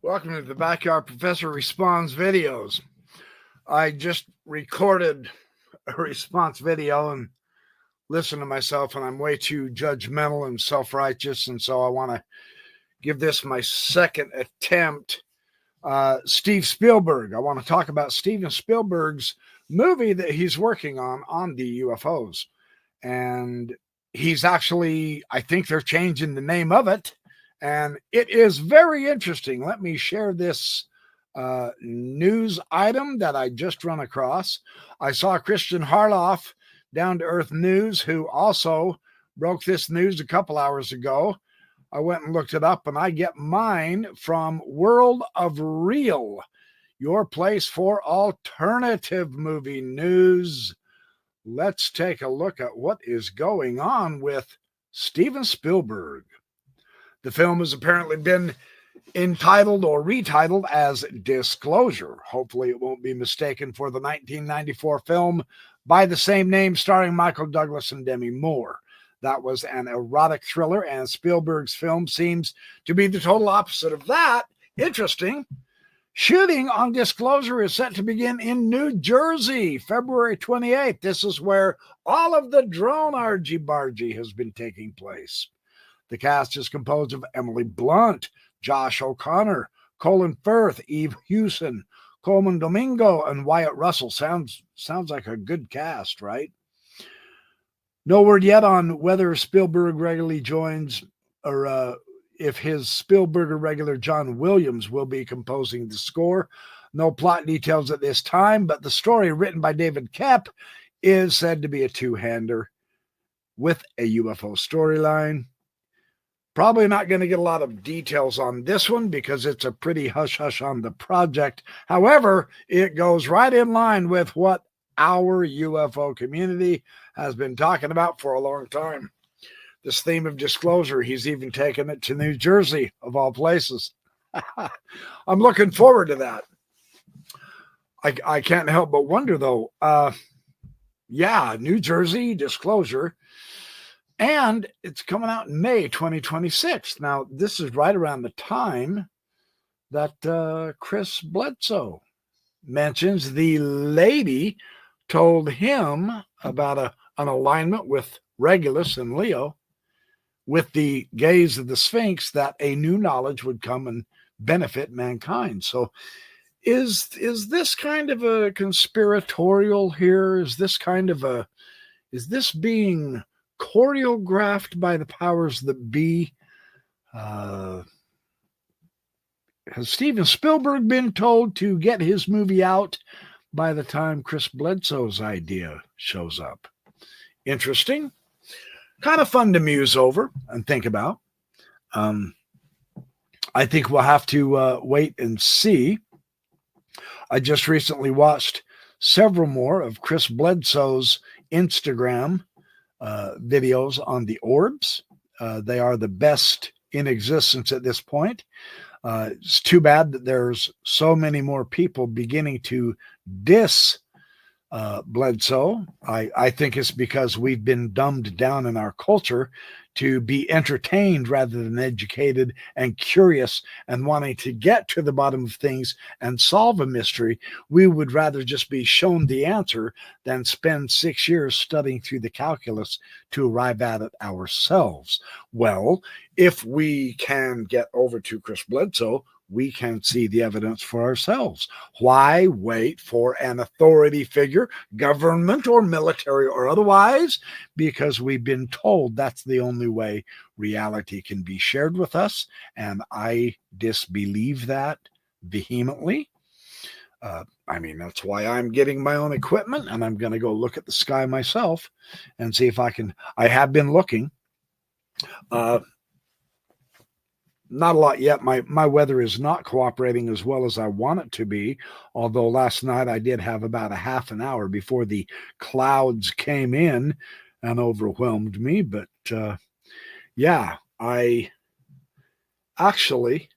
Welcome to the Backyard Professor Responds videos. I just recorded a response video and listened to myself, and I'm way too judgmental and self-righteous, and so I want to give this my second attempt. Steve Spielberg. I want to talk about Steven Spielberg's movie that he's working on the UFOs. And he's actually, I think they're changing the name of it. And it is very interesting. Let me share this news item that I just run across. I saw Christian Harloff, Down to Earth News, who also broke this news a couple hours ago. I went and looked it up, and I get mine from World of Real, your place for alternative movie news. Let's take a look at what is going on with Steven Spielberg. The film has apparently been entitled or retitled as Disclosure. Hopefully it won't be mistaken for the 1994 film by the same name starring Michael Douglas and Demi Moore. That was an erotic thriller, and Spielberg's film seems to be the total opposite of that. Interesting. Shooting on Disclosure is set to begin in New Jersey, February 28th. This is where all of the drone argy-bargy has been taking place. The cast is composed of Emily Blunt, Josh O'Connor, Colin Firth, Eve Hewson, Coleman Domingo, and Wyatt Russell. Sounds like a good cast, right? No word yet on whether Spielberg regularly joins or if his Spielberg regular John Williams will be composing the score. No plot details at this time, but the story written by David Koepp is said to be a two-hander with a UFO storyline. Probably not going to get a lot of details on this one because it's a pretty hush-hush on the project. However, it goes right in line with what our UFO community has been talking about for a long time. This theme of disclosure, he's even taken it to New Jersey, of all places. I'm looking forward to that. I can't help but wonder, though. New Jersey, Disclosure. And it's coming out in May 2026. Now, this is right around the time that Chris Bledsoe mentions the lady told him about an alignment with Regulus and Leo with the gaze of the Sphinx, that a new knowledge would come and benefit mankind. So is this kind of a conspiratorial here? Is this being choreographed by the powers that be? Has Steven Spielberg been told to get his movie out by the time Chris Bledsoe's idea shows up? Interesting. Kind of fun to muse over and think about. I think we'll have to wait and see. I just recently watched several more of Chris Bledsoe's Instagram videos on the orbs. They are the best in existence at this point. It's too bad that there's so many more people beginning to diss Bledsoe. I think it's because we've been dumbed down in our culture to be entertained rather than educated and curious and wanting to get to the bottom of things and solve a mystery. We would rather just be shown the answer than spend 6 years studying through the calculus to arrive at it ourselves. Well, if we can get over to Chris Bledsoe, we can see the evidence for ourselves. Why wait for an authority figure, government or military or otherwise? Because we've been told that's the only way reality can be shared with us, and I disbelieve that vehemently. That's why I'm getting my own equipment, and I'm going to go look at the sky myself and see if I can. I have been looking. Not a lot yet. My weather is not cooperating as well as I want it to be, although last night I did have about a half an hour before the clouds came in and overwhelmed me. But I actually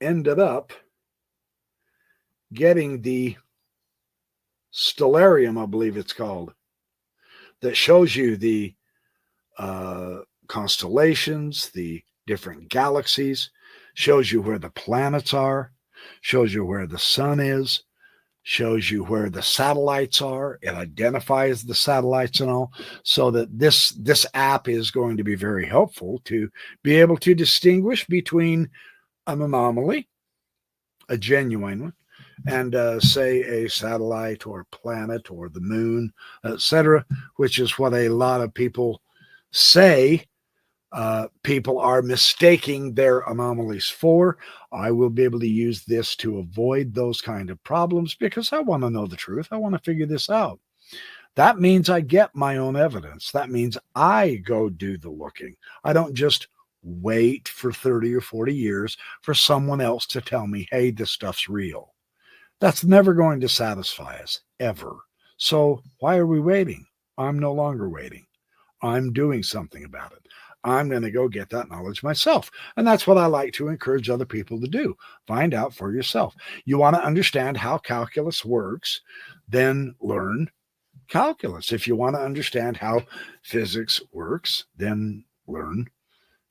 ended up getting the stellarium, I believe it's called, that shows you the constellations, the different galaxies, shows you where the planets are, shows you where the sun is, shows you where the satellites are. It identifies the satellites and all, so that this app is going to be very helpful to be able to distinguish between an anomaly, a genuine one, and say a satellite or planet or the moon, etc., which is what a lot of people say people are mistaking their anomalies for. I will be able to use this to avoid those kind of problems because I want to know the truth. I want to figure this out. That means I get my own evidence. That means I go do the looking. I don't just wait for 30 or 40 years for someone else to tell me, hey, this stuff's real. That's never going to satisfy us, ever. So why are we waiting? I'm no longer waiting. I'm doing something about it. I'm going to go get that knowledge myself. And that's what I like to encourage other people to do. Find out for yourself. You want to understand how calculus works, then learn calculus. If you want to understand how physics works, then learn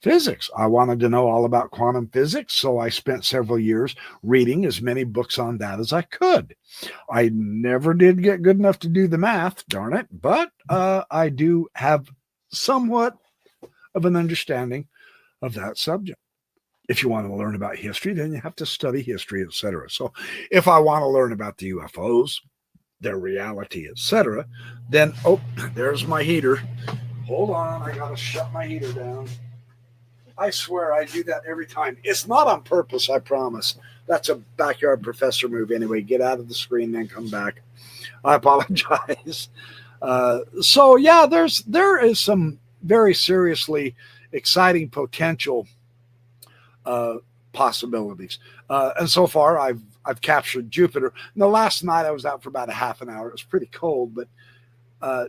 physics. I wanted to know all about quantum physics, so I spent several years reading as many books on that as I could. I never did get good enough to do the math, darn it, but I do have somewhat of an understanding of that subject. If you want to learn about history, then you have to study history, etc. So if I want to learn about the UFOs, their reality, etc., then, oh, there's my heater. Hold on, I got to shut my heater down. I swear I do that every time. It's not on purpose, I promise. That's a backyard professor move anyway. Get out of the screen, then come back. I apologize. So yeah, there is some very seriously exciting potential possibilities. And so far, I've captured Jupiter. And the last night I was out for about a half an hour. It was pretty cold, but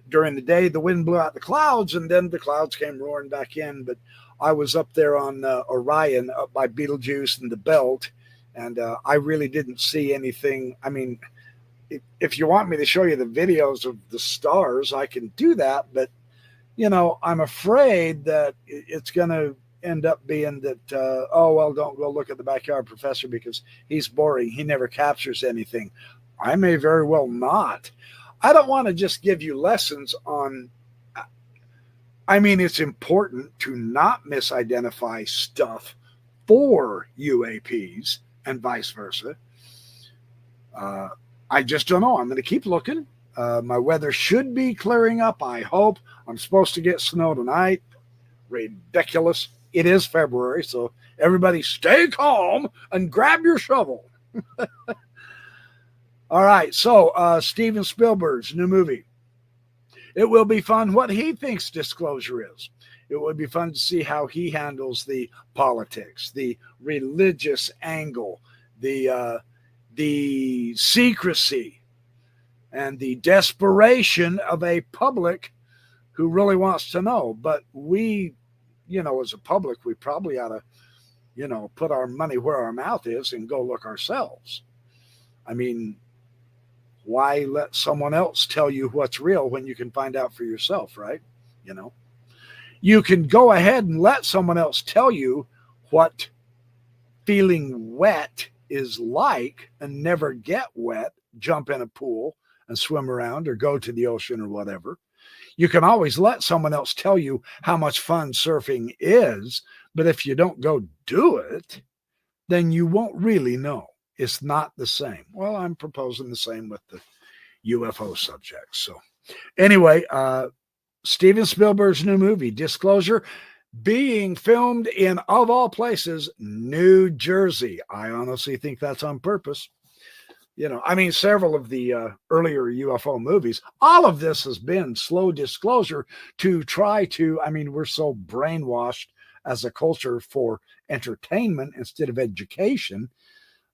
during the day the wind blew out the clouds, and then the clouds came roaring back in. But I was up there on Orion, up by Betelgeuse and the Belt, and I really didn't see anything. I mean, if you want me to show you the videos of the stars, I can do that. But, you know, I'm afraid that it's going to end up being that, oh, well, don't go look at the backyard professor because he's boring. He never captures anything. I may very well not. I don't want to just give you lessons on, I mean, it's important to not misidentify stuff for UAPs and vice versa. I just don't know. I'm going to keep looking. My weather should be clearing up, I hope. I'm supposed to get snow tonight. Ridiculous. It is February, so everybody stay calm and grab your shovel. All right, so Steven Spielberg's new movie. It will be fun what he thinks disclosure is. It would be fun to see how he handles the politics, the religious angle, the secrecy, and the desperation of a public who really wants to know. But we, you know, as a public, we probably ought to, you know, put our money where our mouth is and go look ourselves. I mean, why let someone else tell you what's real when you can find out for yourself, right? You know, you can go ahead and let someone else tell you what feeling wet is like and never get wet, jump in a pool and swim around or go to the ocean or whatever. You can always let someone else tell you how much fun surfing is, but if you don't go do it, then you won't really know. It's not the same. Well, I'm proposing the same with the UFO subject. So anyway, Steven Spielberg's new movie, Disclosure, being filmed in, of all places, New Jersey. I honestly think that's on purpose. You know, I mean, several of the earlier UFO movies, all of this has been slow disclosure to try to, I mean, we're so brainwashed as a culture for entertainment instead of education.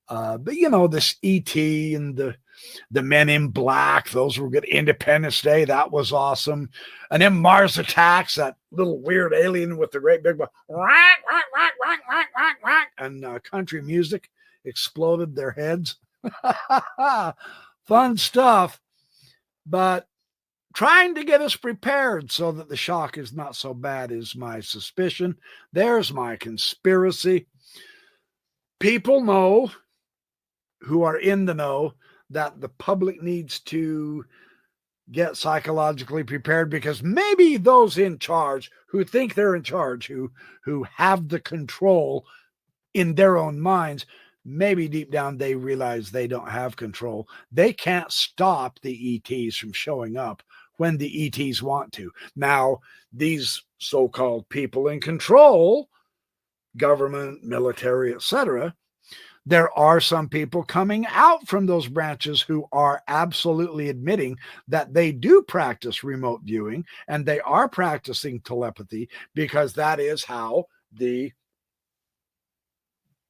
But, you know, this E.T. and the Men in Black, those were good. Independence Day, that was awesome. And then Mars Attacks, that little weird alien with the great big, and country music exploded their heads. Fun stuff, but trying to get us prepared so that the shock is not so bad is my suspicion. There's my conspiracy. people know, who are in the know, that the public needs to get psychologically prepared, because maybe those in charge who think they're in charge, who have the control in their own minds, maybe deep down they realize they don't have control. They can't stop the ETs from showing up when the ETs want to. Now, these so-called people in control, government, military, etc., there are some people coming out from those branches who are absolutely admitting that they do practice remote viewing and they are practicing telepathy, because that is how the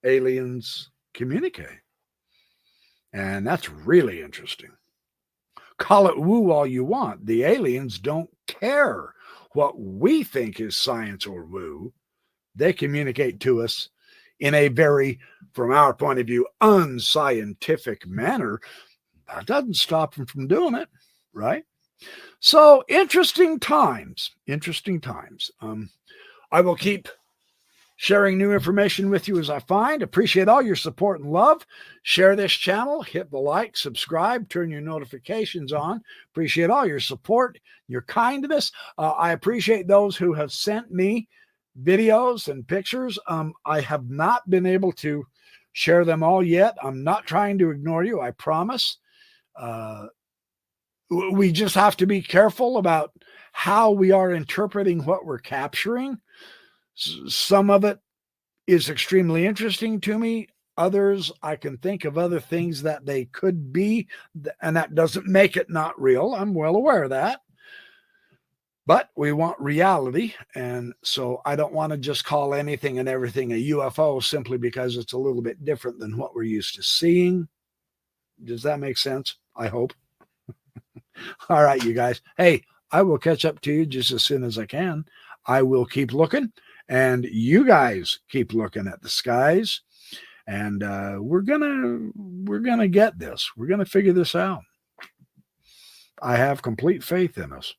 aliens communicate. And that's really interesting. Call it woo all you want. The aliens don't care what we think is science or woo. They communicate to us in a very, from our point of view, unscientific manner. That doesn't stop them from doing it, right? So interesting times. I will keep sharing new information with you as I find. Appreciate all your support and love. Share this channel, hit the like, subscribe, turn your notifications on. Appreciate all your support, your kindness. I appreciate those who have sent me videos and pictures. I have not been able to share them all yet. I'm not trying to ignore you, I promise. We just have to be careful about how we are interpreting what we're capturing. Some of it is extremely interesting to me. Others, I can think of other things that they could be, and that doesn't make it not real. I'm well aware of that. But we want reality, and so I don't want to just call anything and everything a UFO simply because it's a little bit different than what we're used to seeing. Does that make sense? I hope. All right, you guys. Hey, I will catch up to you just as soon as I can. I will keep looking, and you guys keep looking at the skies, and we're gonna get this. We're gonna figure this out. I have complete faith in us.